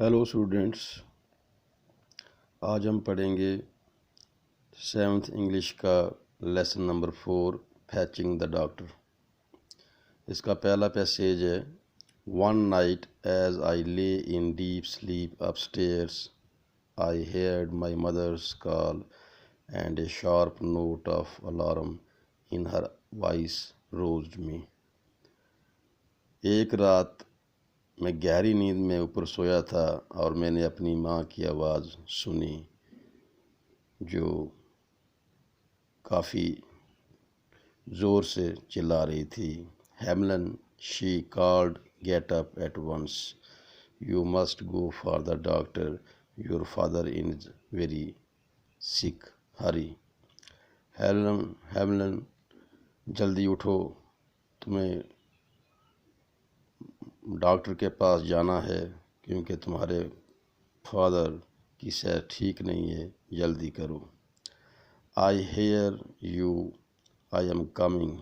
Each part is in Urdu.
ہیلو اسٹوڈینٹس، آج ہم پڑھیں گے 7th انگلش کا lesson number 4 fetching the doctor. اس کا پہلا پیسیج ہے ون نائٹ ایز آئی لے in deep sleep up اسٹیئرس I heard my mother's call and a sharp note of alarm in her voice roused me. ایک رات میں گہری نیند میں اوپر سویا تھا اور میں نے اپنی ماں کی آواز سنی جو کافی زور سے چلا رہی تھی۔ Hamlin, she called, get up at once, you must go for the doctor, your father is very sick, hurry. Hamlin, جلدی اٹھو، تمہیں ڈاکٹر کے پاس جانا ہے کیونکہ تمہارے فادر کی صحت ٹھیک نہیں ہے، جلدی کرو۔ I hear you, I am coming,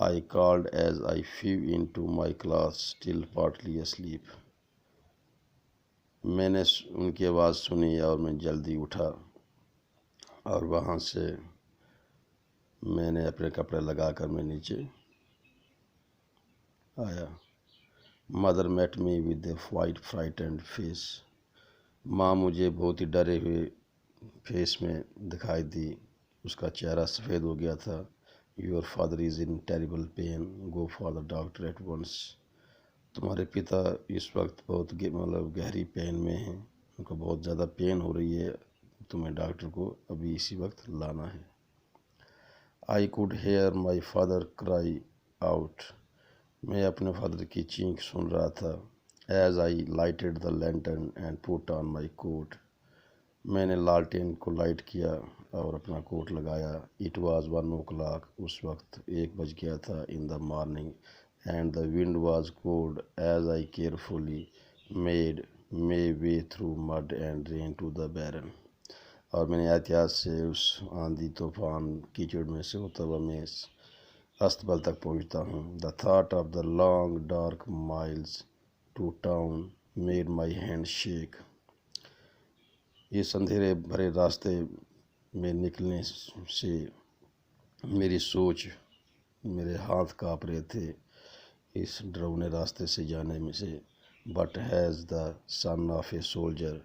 I called as I few in to my class still partly asleep. میں نے ان کی آواز سنی اور میں جلدی اٹھا اور وہاں سے میں نے اپنے کپڑے لگا کر میں نیچے آیا۔ Mother met me with a white frightened face, ماں مجھے بہت ہی ڈرے ہوئے فیس میں دکھائی دی، اس کا چہرہ سفید ہو گیا تھا۔ Your father is in terrible pain, go for the doctor at once, تمہارے پتا اس وقت بہت گہری پین میں ہیں، ان کو بہت زیادہ پین ہو رہی ہے، تمہیں ڈاکٹر کو ابھی اسی وقت لانا ہے۔ I could hear my father cry out, میں اپنے فادر کی چینخ سن رہا تھا۔ As I lighted the lantern and put on my coat, میں نے لالٹین کو لائٹ کیا اور اپنا کوٹ لگایا۔ اٹ واز 1 o'clock، اس وقت 1 بج گیا تھا، in the morning, and the wind was cold as I carefully made my way through mud and rain to the barn, اور میں نے احتیاط سے اس آندھی طوفان کیچڑ میں سے ہوتا ہوا میں استبل تک پہنچتا ہوں۔ The thought of the long dark miles to town made my hand shake, اس اندھیرے بھرے راستے میں نکلنے سے میری سوچ، میرے ہاتھ کانپ رہے تھے اس ڈراؤنے راستے سے جانے میں سے۔ But as the son of a soldier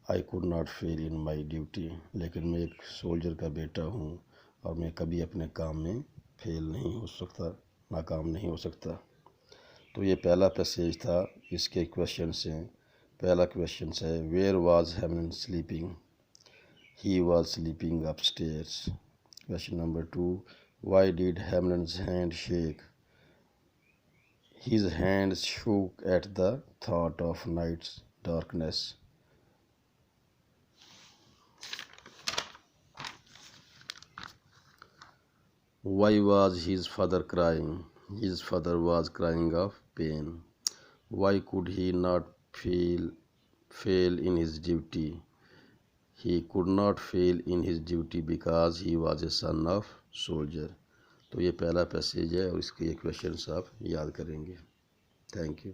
I could not fail in my duty, لیکن میں ایک سولجر کا بیٹا ہوں اور میں کبھی اپنے کام میں فیل نہیں ہو سکتا، ناکام نہیں ہو سکتا۔ تو یہ پہلا پیسیج تھا، اس کے کویشچنس ہیں۔ پہلا کویشچن ہے where was Hamlin sleeping, he was sleeping upstairs. Question number 2، why did Hamlin's hand shake, his hand shook at the thought of night's darkness. Why was his father crying? His father was crying of pain. Why could he not fail in his duty? He could not fail in his duty because he was a son of soldier. تو یہ پہلا پیسیج ہے اور اس کے یہ کویشچنس آپ یاد کریں گے۔ Thank you.